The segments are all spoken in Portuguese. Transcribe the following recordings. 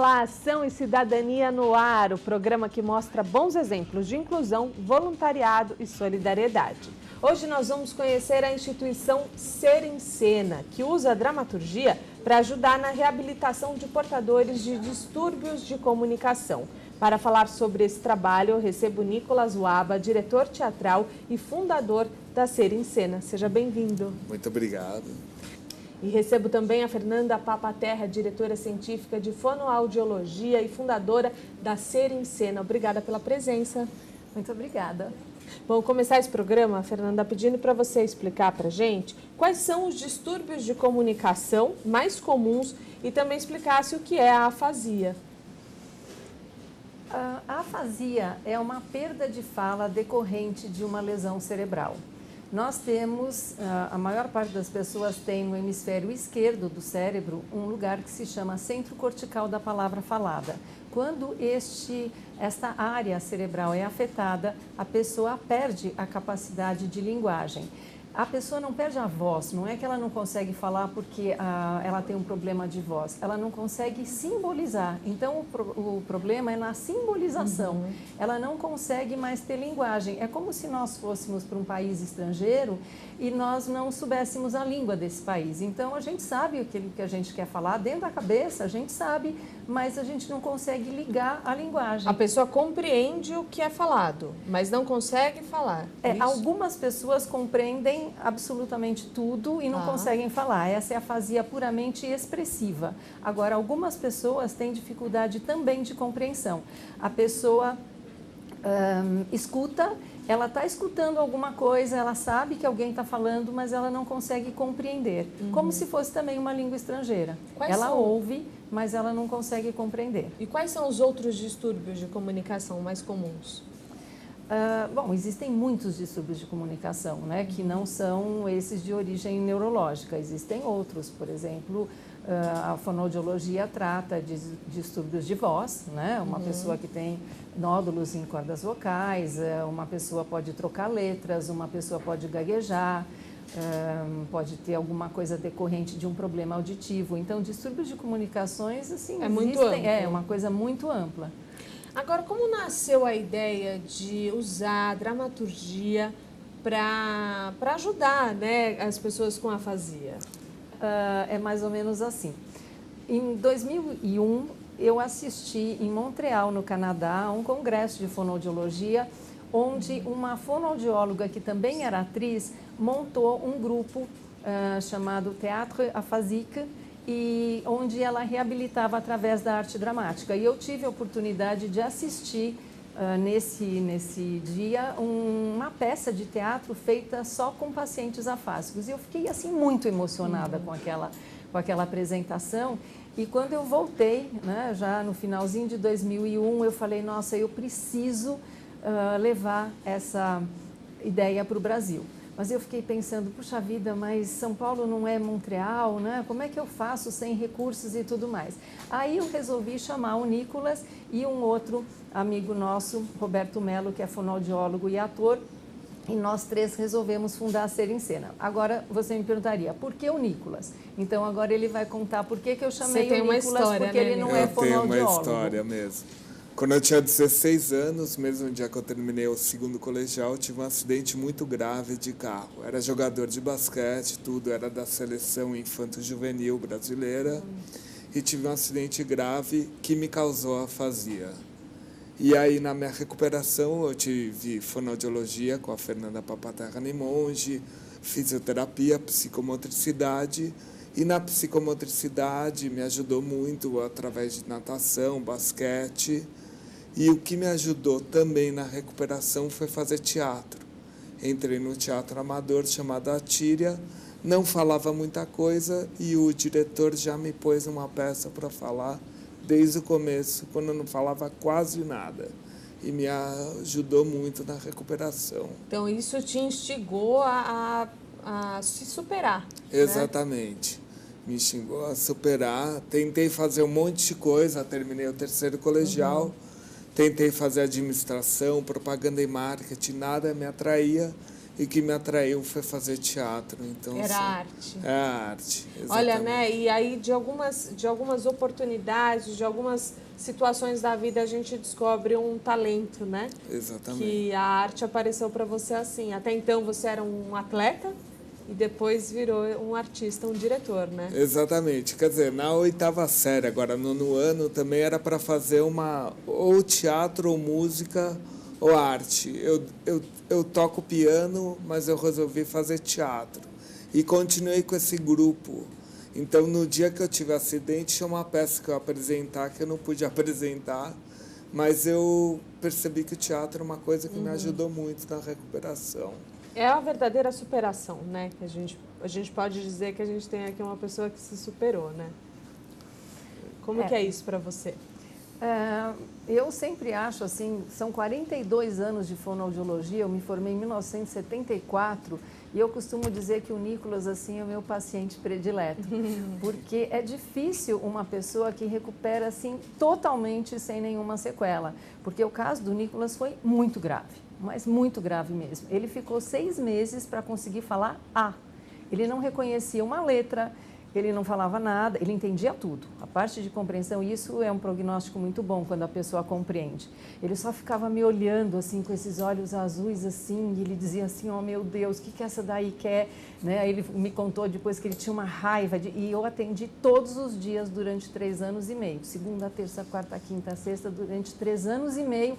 Olá, Ação e Cidadania no Ar, o programa que mostra bons exemplos de inclusão, voluntariado e solidariedade. Hoje nós vamos conhecer a instituição Ser em Cena, que usa a dramaturgia para ajudar na reabilitação de portadores de distúrbios de comunicação. Para falar sobre esse trabalho, eu recebo Nicolas Waba, diretor teatral e fundador da Ser em Cena. Seja bem-vindo. Muito obrigado. E recebo também a Fernanda Papaterra, diretora científica de fonoaudiologia e fundadora da Ser em Cena. Obrigada pela presença. Muito obrigada. Vamos começar esse programa, Fernanda, pedindo para você explicar para a gente quais são os distúrbios de comunicação mais comuns e também explicasse o que é a afasia. A afasia é uma perda de fala decorrente de uma lesão cerebral. Nós temos, a maior parte das pessoas tem no hemisfério esquerdo do cérebro um lugar que se chama centro cortical da palavra falada. Quando esta área cerebral é afetada, a pessoa perde a capacidade de linguagem. A pessoa não perde a voz, não é que ela não consegue falar porque ela tem um problema de voz, ela não consegue simbolizar. Então, o problema é na simbolização. Ela não consegue mais ter linguagem. É como se nós fôssemos para um país estrangeiro e nós não soubéssemos a língua desse país. Então, a gente sabe o que a gente quer falar, dentro da cabeça a gente sabe, mas a gente não consegue ligar a linguagem. A pessoa compreende o que é falado, mas não consegue falar. Algumas pessoas compreendem absolutamente tudo e não conseguem falar. Essa é a afasia puramente expressiva. Agora, algumas pessoas têm dificuldade também de compreensão. A pessoa escuta, ela está escutando alguma coisa, ela sabe que alguém está falando, mas ela não consegue compreender. Como se fosse também uma língua estrangeira. Ela ouve, mas ela não consegue compreender. E quais são os outros distúrbios de comunicação mais comuns? Bom, existem muitos distúrbios de comunicação, né, que não são esses de origem neurológica. Existem outros, por exemplo, a fonoaudiologia trata de distúrbios de voz, né, uma pessoa que tem nódulos em cordas vocais, uma pessoa pode trocar letras, uma pessoa pode gaguejar, pode ter alguma coisa decorrente de um problema auditivo. Então, distúrbios de comunicações, assim, muito amplo. É uma coisa muito ampla. Agora, como nasceu a ideia de usar a dramaturgia para ajudar, né, as pessoas com afasia? É mais ou menos assim. Em 2001, eu assisti em Montreal, no Canadá, a um congresso de fonoaudiologia, onde uma fonoaudióloga, que também era atriz, montou um grupo chamado Théâtre Aphasique, e onde ela reabilitava através da arte dramática. E eu tive a oportunidade de assistir nesse dia uma peça de teatro feita só com pacientes afásicos. E eu fiquei assim muito emocionada com aquela apresentação. E quando eu voltei, né, já no finalzinho de 2001, eu falei, nossa, eu preciso levar essa ideia para o Brasil. Mas eu fiquei pensando, puxa vida, mas São Paulo não é Montreal, né? Como é que eu faço sem recursos e tudo mais? Aí eu resolvi chamar o Nicolas e um outro amigo nosso, Roberto Melo, que é fonoaudiólogo e ator, e nós três resolvemos fundar a Ser em Cena. Agora, você me perguntaria, por que o Nicolas? Então, agora ele vai contar por que eu chamei o Nicolas, história, porque né? ele não é fonoaudiólogo. Tem uma história mesmo. Quando eu tinha 16 anos, mesmo no dia que eu terminei o segundo colegial, eu tive um acidente muito grave de carro. Era jogador de basquete, tudo, era da seleção infanto-juvenil brasileira. E tive um acidente grave que me causou afasia. E aí, na minha recuperação, eu tive fonoaudiologia com a Fernanda Papaterra Nimonge, fisioterapia, psicomotricidade. E na psicomotricidade me ajudou muito através de natação, basquete. E o que me ajudou também na recuperação foi fazer teatro. Entrei no teatro amador chamado Atíria, não falava muita coisa e o diretor já me pôs uma peça para falar desde o começo, quando eu não falava quase nada. E me ajudou muito na recuperação. Então, isso te instigou a se superar. Exatamente. Né? Me instigou a superar. Tentei fazer um monte de coisa, terminei o terceiro colegial. Tentei fazer administração, propaganda e marketing, nada me atraía. e que me atraiu foi fazer teatro. Então, era assim, arte. É a arte, exatamente. Olha, né? E aí de algumas oportunidades, de algumas situações da vida a gente descobre um talento, né? Exatamente. Que a arte apareceu para você assim. Até então você era um atleta e depois virou um artista, um diretor, né? Exatamente. Quer dizer, na 8ª série, agora no 9º ano, também era para fazer ou teatro, ou música, ou arte. Eu toco piano, mas eu resolvi fazer teatro. E continuei com esse grupo. Então, no dia que eu tive acidente, tinha uma peça que eu ia apresentar, que eu não pude apresentar, mas eu percebi que o teatro é uma coisa que me ajudou muito na recuperação. É a verdadeira superação, né? Que a gente pode dizer que a gente tem aqui uma pessoa que se superou, né? Como que é isso para você? Eu sempre acho assim, são 42 anos de fonoaudiologia, eu me formei em 1974 e eu costumo dizer que o Nicolas assim é o meu paciente predileto, porque é difícil uma pessoa que recupera assim totalmente sem nenhuma sequela, porque o caso do Nicolas foi muito grave, mas muito grave mesmo. Ele ficou 6 meses para conseguir falar A. Ele não reconhecia uma letra, ele não falava nada, ele entendia tudo. A parte de compreensão, isso é um prognóstico muito bom quando a pessoa compreende. Ele só ficava me olhando assim, com esses olhos azuis assim, e ele dizia assim, oh meu Deus, o que essa daí quer? Né? Aí ele me contou depois que ele tinha uma raiva, e eu atendi todos os dias durante 3 anos e meio. Segunda, terça, quarta, quinta, sexta, durante 3 anos e meio.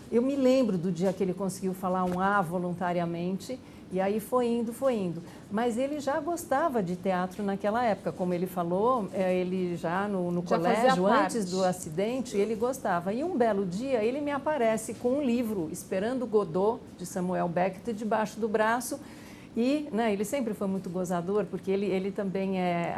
Eu me lembro do dia que ele conseguiu falar um A voluntariamente, e aí foi indo. Mas ele já gostava de teatro naquela época, como ele falou, ele já no colégio, antes do acidente, ele gostava. E um belo dia ele me aparece com um livro, Esperando Godot, de Samuel Beckett, debaixo do braço. E né, ele sempre foi muito gozador, porque ele também é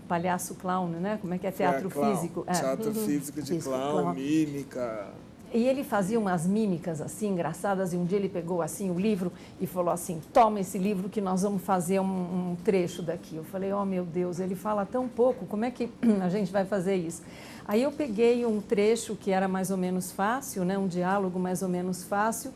palhaço clown, né? Como é que é? Teatro físico. Teatro físico de clown, mímica. E ele fazia umas mímicas assim, engraçadas, e um dia ele pegou assim o livro e falou assim, toma esse livro que nós vamos fazer um trecho daqui. Eu falei, oh meu Deus, ele fala tão pouco, como é que a gente vai fazer isso? Aí eu peguei um trecho que era mais ou menos fácil, né, um diálogo mais ou menos fácil,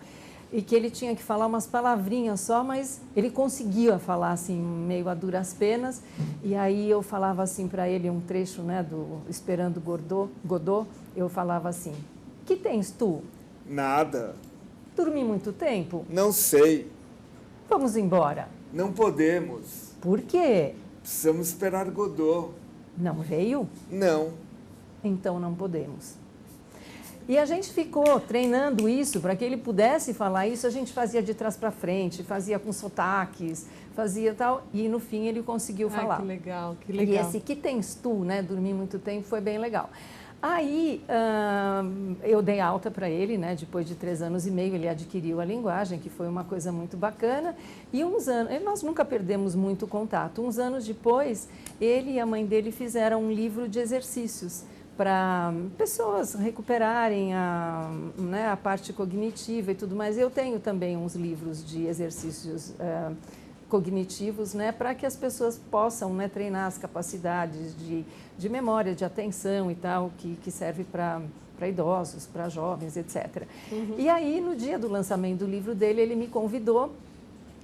e que ele tinha que falar umas palavrinhas só, mas ele conseguia falar assim, meio a duras penas, e aí eu falava assim para ele um trecho, né, do Esperando Godot, eu falava assim, que tens tu? Nada. Dormi muito tempo? Não sei. Vamos embora. Não podemos. Por quê? Precisamos esperar Godot. Não veio? Não. Então não podemos. E a gente ficou treinando isso para que ele pudesse falar isso. A gente fazia de trás para frente, fazia com sotaques, fazia tal. E no fim ele conseguiu falar. Que legal, que legal. E esse que tens tu, né? Dormi muito tempo, foi bem legal. Aí eu dei alta para ele, né? Depois de 3 anos e meio ele adquiriu a linguagem, que foi uma coisa muito bacana. E uns anos, nós nunca perdemos muito contato. Uns anos depois, ele e a mãe dele fizeram um livro de exercícios para pessoas recuperarem né, a parte cognitiva e tudo mais. Eu tenho também uns livros de exercícios cognitivos, né, para que as pessoas possam, né, treinar as capacidades de memória, de atenção e tal, que serve para idosos, para jovens, etc. E aí, no dia do lançamento do livro dele, ele me convidou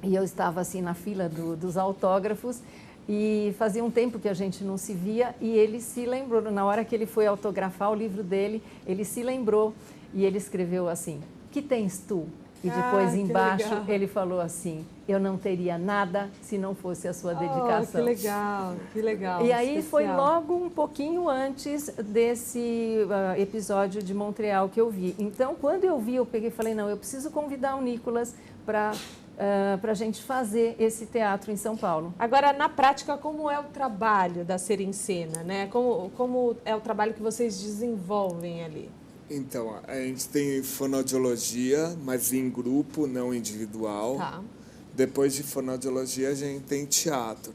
e eu estava assim na fila dos autógrafos e fazia um tempo que a gente não se via e ele se lembrou, na hora que ele foi autografar o livro dele, ele se lembrou e ele escreveu assim, que tens tu? E depois embaixo ele falou assim, eu não teria nada se não fosse a sua dedicação. Que legal, que legal. E aí foi logo um pouquinho antes desse episódio de Montreal que eu vi. Então, quando eu vi, eu peguei e falei, não, eu preciso convidar o Nicolas para a gente fazer esse teatro em São Paulo. Agora, na prática, como é o trabalho da Ser em Cena, né? Como é o trabalho que vocês desenvolvem ali? Então, a gente tem fonoaudiologia, mas em grupo, não individual. Tá. Depois de fonoaudiologia, a gente tem teatro.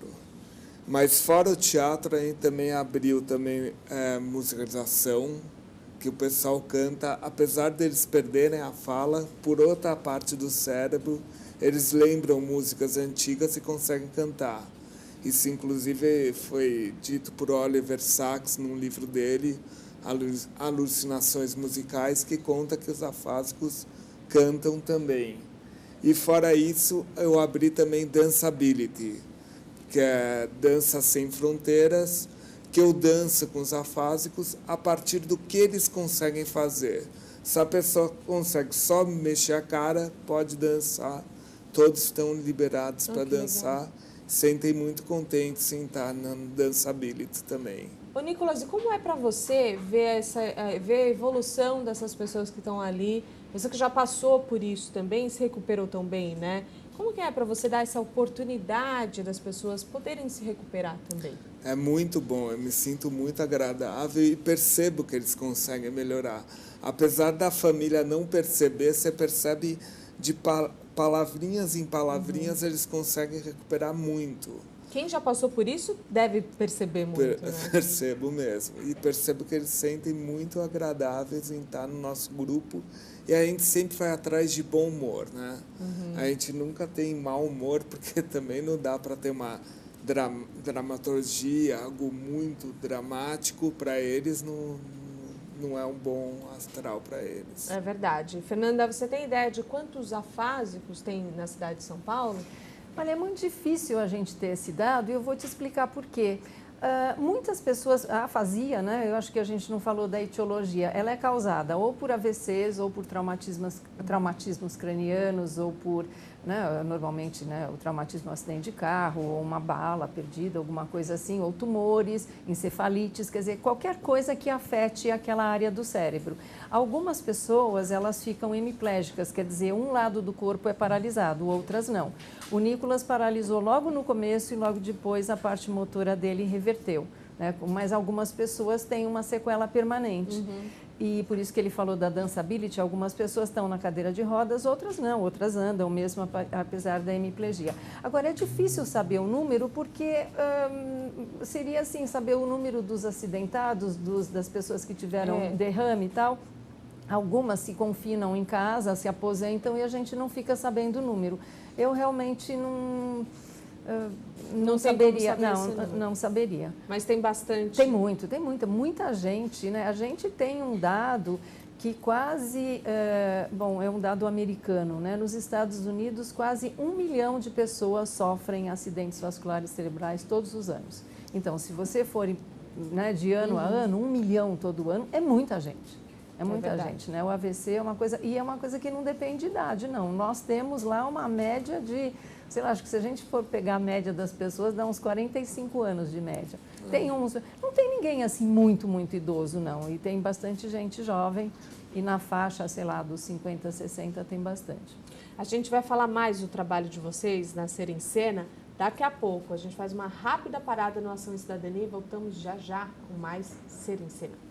Mas fora o teatro, a gente também abriu musicalização, que o pessoal canta, apesar deles perderem a fala, por outra parte do cérebro, eles lembram músicas antigas e conseguem cantar. Isso, inclusive, foi dito por Oliver Sacks num livro dele, Alucinações Musicais, que conta que os afásicos cantam também. E fora isso, eu abri também Danceability, que é Dança Sem Fronteiras, que eu danço com os afásicos a partir do que eles conseguem fazer. Se a pessoa consegue só mexer a cara, pode dançar. Todos estão liberados para dançar. Legal. Sentem muito contentes em estar na Danceability também. Ô, Nicolas, e como é para você ver a evolução dessas pessoas que estão ali? Você que já passou por isso também, se recuperou tão bem, né? Como que é para você dar essa oportunidade das pessoas poderem se recuperar também? É muito bom, eu me sinto muito agradável e percebo que eles conseguem melhorar. Apesar da família não perceber, você percebe de palavrinhas em palavrinhas, eles conseguem recuperar muito. Quem já passou por isso deve perceber muito, né? Percebo mesmo. E percebo que eles sentem muito agradáveis em estar no nosso grupo. E a gente sempre vai atrás de bom humor, né? A gente nunca tem mau humor, porque também não dá para ter uma dramaturgia, algo muito dramático para eles, não é um bom astral para eles. É verdade. Fernanda, você tem ideia de quantos afásicos tem na cidade de São Paulo? Olha, é muito difícil a gente ter esse dado e eu vou te explicar por quê. Muitas pessoas, a afasia, né, eu acho que a gente não falou da etiologia, ela é causada ou por AVCs, ou por traumatismos cranianos, ou por, né, normalmente, né, o traumatismo, um acidente de carro, ou uma bala perdida, alguma coisa assim, ou tumores, encefalites, quer dizer, qualquer coisa que afete aquela área do cérebro. Algumas pessoas, elas ficam hemiplégicas, quer dizer, um lado do corpo é paralisado, outras não. O Nicolas paralisou logo no começo e logo depois a parte motora dele reverteu, né? Mas algumas pessoas têm uma sequela permanente. E por isso que ele falou da Danceability, algumas pessoas estão na cadeira de rodas, outras não, outras andam mesmo apesar da hemiplegia. Agora, é difícil saber o número porque seria assim, saber o número dos acidentados, das pessoas que tiveram derrame e tal. Algumas se confinam em casa, se aposentam e a gente não fica sabendo o número. Eu realmente não saberia, não saberia. Mas tem bastante? Tem muita gente, né? A gente tem um dado que quase, é um dado americano, né? Nos Estados Unidos, quase 1 milhão de pessoas sofrem acidentes vasculares cerebrais todos os anos. Então, se você for, né, de ano a ano, 1 milhão todo ano, é muita gente. É muita gente, né? O AVC é uma coisa, e é uma coisa que não depende de idade, não. Nós temos lá uma média de, sei lá, acho que se a gente for pegar a média das pessoas, dá uns 45 anos de média. Não tem ninguém assim muito idoso, não. E tem bastante gente jovem e na faixa, sei lá, dos 50, 60 tem bastante. A gente vai falar mais do trabalho de vocês na Ser em Cena daqui a pouco. A gente faz uma rápida parada no Ação e Cidadania e voltamos já com mais Ser em Cena.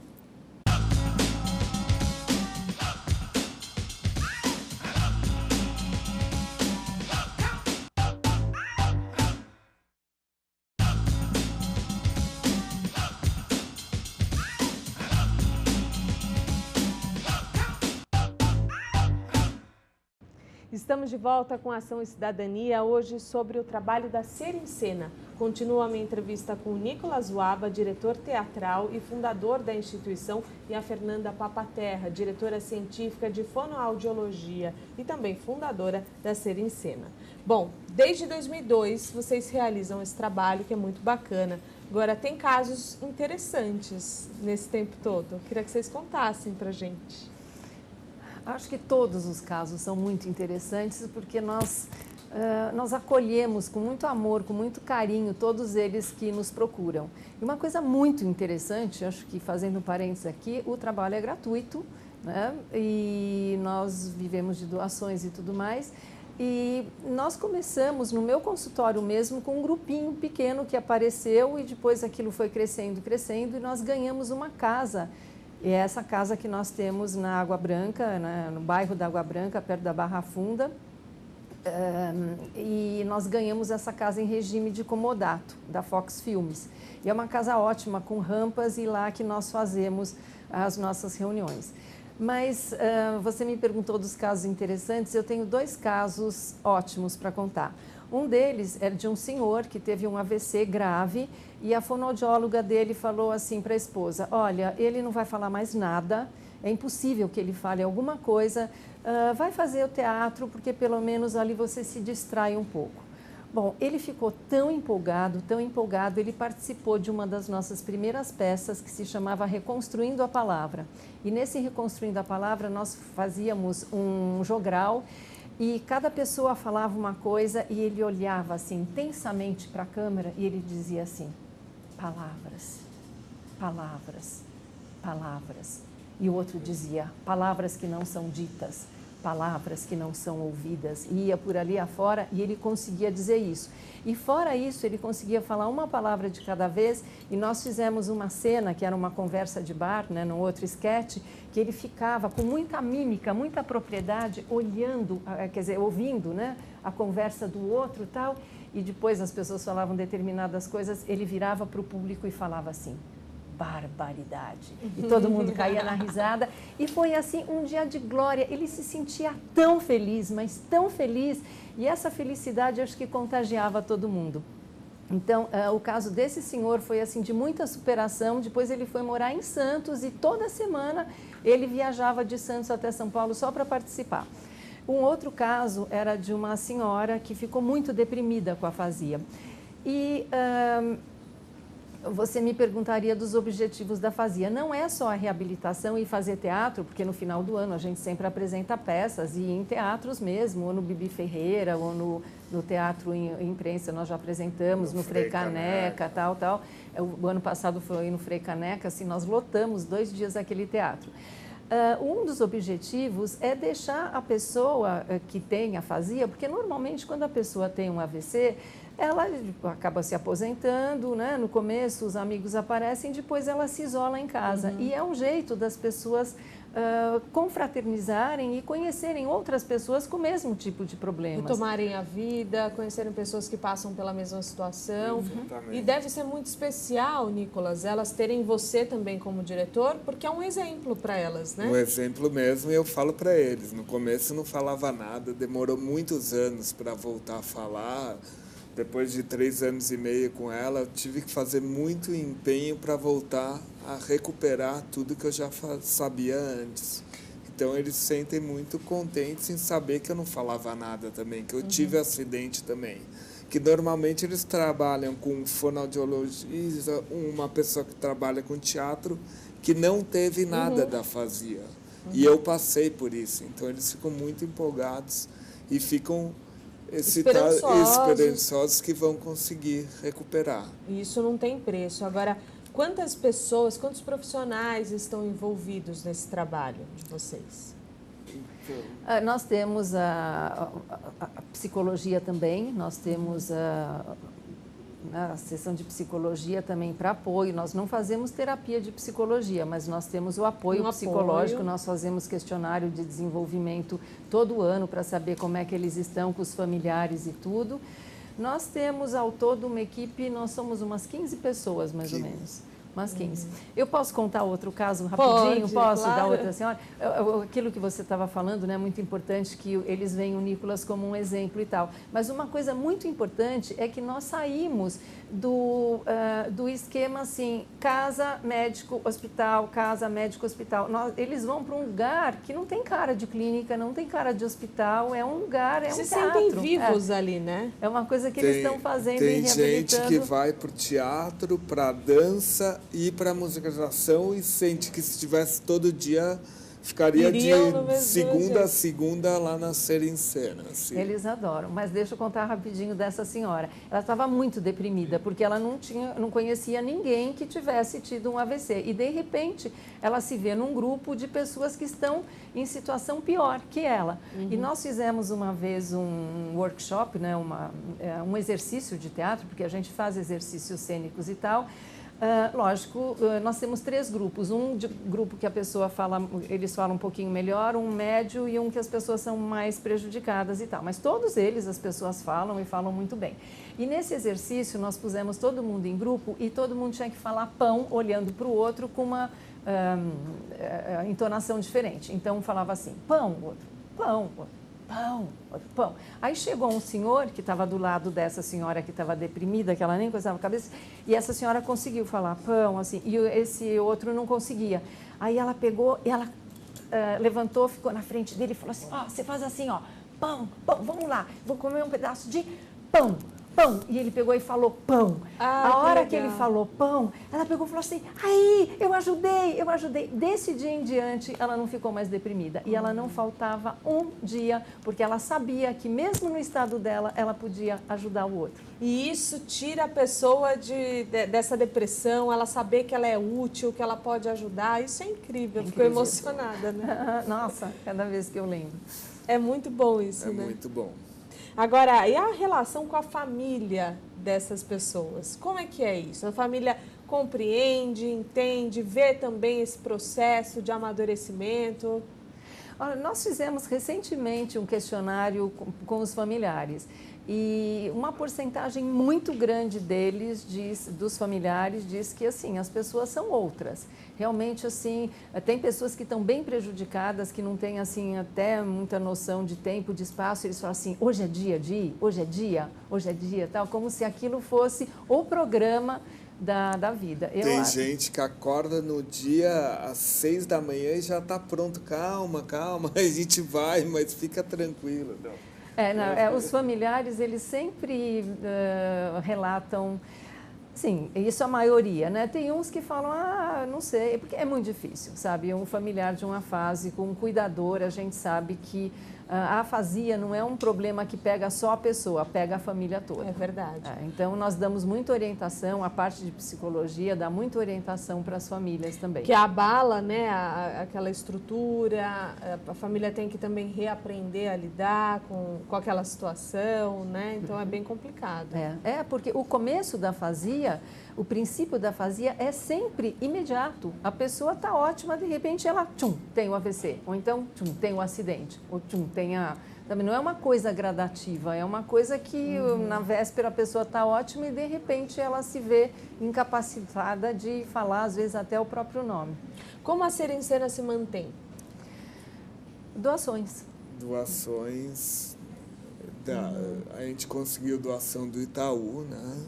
Estamos de volta com Ação e Cidadania, hoje sobre o trabalho da Ser em Cena. Continua a minha entrevista com o Nicolas Waba, diretor teatral e fundador da instituição, e a Fernanda Papaterra, diretora científica de fonoaudiologia e também fundadora da Ser em Cena. Bom, desde 2002 vocês realizam esse trabalho que é muito bacana. Agora, tem casos interessantes nesse tempo todo. Queria que vocês contassem pra gente. Acho que todos os casos são muito interessantes porque nós acolhemos com muito amor, com muito carinho, todos eles que nos procuram. E uma coisa muito interessante, acho que fazendo um parênteses aqui, o trabalho é gratuito, né? E nós vivemos de doações e tudo mais. E nós começamos no meu consultório mesmo com um grupinho pequeno que apareceu e depois aquilo foi crescendo e nós ganhamos uma casa. E é essa casa que nós temos na Água Branca, né, no bairro da Água Branca, perto da Barra Funda. E nós ganhamos essa casa em regime de comodato, da Fox Filmes. E é uma casa ótima, com rampas, e lá que nós fazemos as nossas reuniões. Mas você me perguntou dos casos interessantes, eu tenho 2 casos ótimos para contar. Um deles é de um senhor que teve um AVC grave e a fonoaudióloga dele falou assim para a esposa: olha, ele não vai falar mais nada, é impossível que ele fale alguma coisa, vai fazer o teatro, porque pelo menos ali você se distrai um pouco. Bom, ele ficou tão empolgado, ele participou de uma das nossas primeiras peças que se chamava Reconstruindo a Palavra. E nesse Reconstruindo a Palavra nós fazíamos um jogral e cada pessoa falava uma coisa e ele olhava assim intensamente para a câmera e ele dizia assim, palavras, palavras, palavras. E o outro dizia, palavras que não são ditas, palavras que não são ouvidas, e ia por ali afora e ele conseguia dizer isso. E fora isso, ele conseguia falar uma palavra de cada vez e nós fizemos uma cena, que era uma conversa de bar, né, num outro esquete, que ele ficava com muita mímica, muita propriedade, olhando, quer dizer, ouvindo, né, a conversa do outro e tal, e depois as pessoas falavam determinadas coisas, ele virava para o público e falava assim, barbaridade. E todo mundo caía na risada. E foi assim um dia de glória. Ele se sentia tão feliz, mas tão feliz. E essa felicidade acho que contagiava todo mundo. Então, o caso desse senhor foi assim de muita superação. Depois ele foi morar em Santos e toda semana ele viajava de Santos até São Paulo só para participar. Um outro caso era de uma senhora que ficou muito deprimida com a afasia. E você me perguntaria dos objetivos da afasia. Não é só a reabilitação e fazer teatro, porque no final do ano a gente sempre apresenta peças, e em teatros mesmo, ou no Bibi Ferreira, ou no Teatro em Imprensa, nós já apresentamos, no Frei Caneca, tal. O ano passado foi no Frei Caneca, assim, nós lotamos 2 dias aquele teatro. Um dos objetivos é deixar a pessoa que tem afasia, porque normalmente quando a pessoa tem um AVC, ela acaba se aposentando, né? No começo os amigos aparecem, depois ela se isola em casa. E é um jeito das pessoas confraternizarem e conhecerem outras pessoas com o mesmo tipo de problemas. Retomarem a vida, conhecerem pessoas que passam pela mesma situação. E deve ser muito especial, Nicolas, elas terem você também como diretor, porque é um exemplo para elas, né? Um exemplo mesmo, e eu falo para eles. No começo não falava nada, demorou muitos anos para voltar a falar. Depois de 3 anos e meio com ela, eu tive que fazer muito empenho para voltar a recuperar tudo que eu já sabia antes. Então, eles se sentem muito contentes em saber que eu não falava nada também, que eu tive acidente também. Que normalmente eles trabalham com um fonoaudiologista, uma pessoa que trabalha com teatro, que não teve nada da afasia. E eu passei por isso. Então, eles ficam muito empolgados e ficam esperançosos que vão conseguir recuperar. Isso não tem preço. Agora, quantas pessoas, quantos profissionais estão envolvidos nesse trabalho de vocês? Nós temos a psicologia também, nós temos a sessão de psicologia também para apoio. Nós não fazemos terapia de psicologia, mas nós temos o apoio psicológico, nós fazemos questionário de desenvolvimento todo ano para saber como é que eles estão com os familiares e tudo. Nós temos ao todo uma equipe, nós somos umas 15 pessoas mais ou menos. Umas 15. Eu posso contar outro caso rapidinho? Posso dar outra senhora? Aquilo que você estava falando, né, é muito importante que eles veem o Nicolas como um exemplo e tal. Mas uma coisa muito importante é que nós saímos do esquema assim, casa, médico, hospital, casa, médico, hospital. Eles vão para um lugar que não tem cara de clínica, não tem cara de hospital, é um lugar, é um teatro. Se sentem vivos ali, né? É uma coisa que eles estão fazendo e reabilitando. Tem gente que vai para o teatro, para a dança e para a musicalização e sente que se estivesse todo dia ficaria de segunda a segunda lá na Ser em Cena. Assim. Eles adoram, mas deixa eu contar rapidinho dessa senhora. Ela estava muito deprimida, porque ela não conhecia ninguém que tivesse tido um AVC. E, de repente, ela se vê num grupo de pessoas que estão em situação pior que ela. E nós fizemos uma vez um workshop, né, um exercício de teatro, porque a gente faz exercícios cênicos e tal. Lógico, nós temos 3 grupos. Um grupo que a pessoa fala, eles falam um pouquinho melhor, um médio e um que as pessoas são mais prejudicadas e tal. Mas todos eles as pessoas falam e falam muito bem. E nesse exercício nós pusemos todo mundo em grupo e todo mundo tinha que falar pão olhando para o outro com uma entonação diferente. Então falava assim, pão, outro, pão, outro. Pão, pão. Aí chegou um senhor que estava do lado dessa senhora que estava deprimida, que ela nem coisava a cabeça, e essa senhora conseguiu falar pão, assim, e esse outro não conseguia. Aí ela pegou e ela levantou, ficou na frente dele e falou assim, ó, você faz assim, ó, pão, pão, vamos lá, vou comer um pedaço de pão. Pão. E ele pegou e falou pão. A hora que ele falou pão, ela pegou e falou assim, aí, eu ajudei. Desse dia em diante, ela não ficou mais deprimida. E ela não faltava um dia, porque ela sabia que mesmo no estado dela, ela podia ajudar o outro. E isso tira a pessoa dessa depressão, ela saber que ela é útil, que ela pode ajudar. Isso é incrível. Ficou emocionada, né? Nossa, cada vez que eu lembro. É muito bom isso, né? É muito bom. Agora, e a relação com a família dessas pessoas? Como é que é isso? A família compreende, entende, vê também esse processo de amadurecimento? Olha, nós fizemos recentemente um questionário com os familiares e uma porcentagem muito grande dos familiares, diz que assim, as pessoas são outras. Realmente, assim, tem pessoas que estão bem prejudicadas, que não têm, assim, até muita noção de tempo, de espaço. Eles falam assim, hoje é dia de ir, hoje é dia, tal, como se aquilo fosse o programa da vida. Tem gente que acorda no dia às 6 da manhã e já está pronto. Calma, a gente vai, mas fica tranquilo. Não. Os familiares, eles sempre relatam, sim, isso a maioria, né? Tem uns que falam, não sei, porque é muito difícil, sabe? Um familiar de uma fase com um cuidador, a gente sabe que a afasia não é um problema que pega só a pessoa, pega a família toda. É verdade. Então, nós damos muita orientação, a parte de psicologia dá muita orientação para as famílias também. Que abala, né, aquela estrutura, a família tem que também reaprender a lidar com aquela situação, né? Então, é bem complicado. Porque o começo da afasia, o princípio da afasia é sempre imediato. A pessoa está ótima, de repente ela, tem o AVC. Ou então, tem o acidente. Ou, tem a... Também não é uma coisa gradativa, é uma coisa que na véspera a pessoa está ótima e de repente ela se vê incapacitada de falar, às vezes, até o próprio nome. Como a Ser em Cena se mantém? Doações. A gente conseguiu doação do Itaú, né?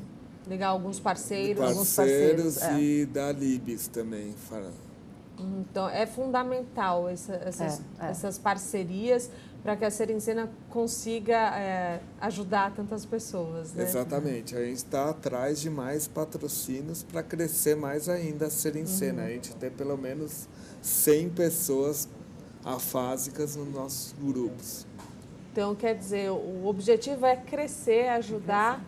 Legal, alguns parceiros. E da Libes também. Então, é fundamental essas parcerias para que a Ser em Cena consiga ajudar tantas pessoas, né? Exatamente. A gente está atrás de mais patrocínios para crescer mais ainda a Ser em Cena. A gente tem pelo menos 100 pessoas afásicas nos nossos grupos. Então, quer dizer, o objetivo é crescer, ajudar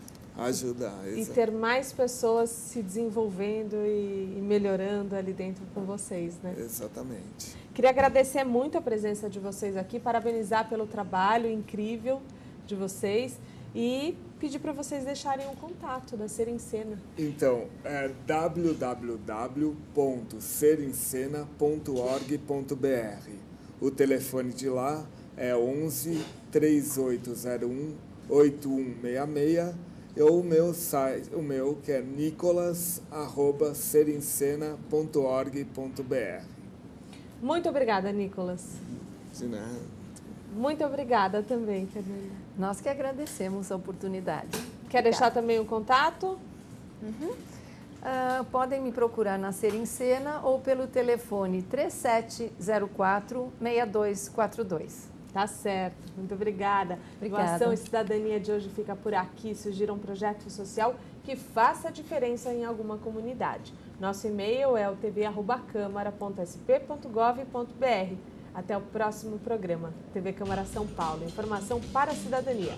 e ter mais pessoas se desenvolvendo e melhorando ali dentro com vocês, né? Exatamente. Queria agradecer muito a presença de vocês aqui, parabenizar pelo trabalho incrível de vocês e pedir para vocês deixarem um contato da Ser em Cena. Então, é www.serencena.org.br. O telefone de lá é 11 3801 8166. Ou o meu que é nicolas@serencena.org.br. Muito obrigada, Nicolas. De nada. Muito obrigada também, Fernanda. Nós que agradecemos a oportunidade. Quer deixar também o contato? Podem me procurar na Ser em Cena ou pelo telefone 3704-6242. Tá certo. Muito obrigada. Obrigada. O Ação e Cidadania de hoje fica por aqui. Sugira um projeto social que faça diferença em alguma comunidade. Nosso e-mail é o tv@câmara.sp.gov.br. Até o próximo programa. TV Câmara São Paulo. Informação para a cidadania.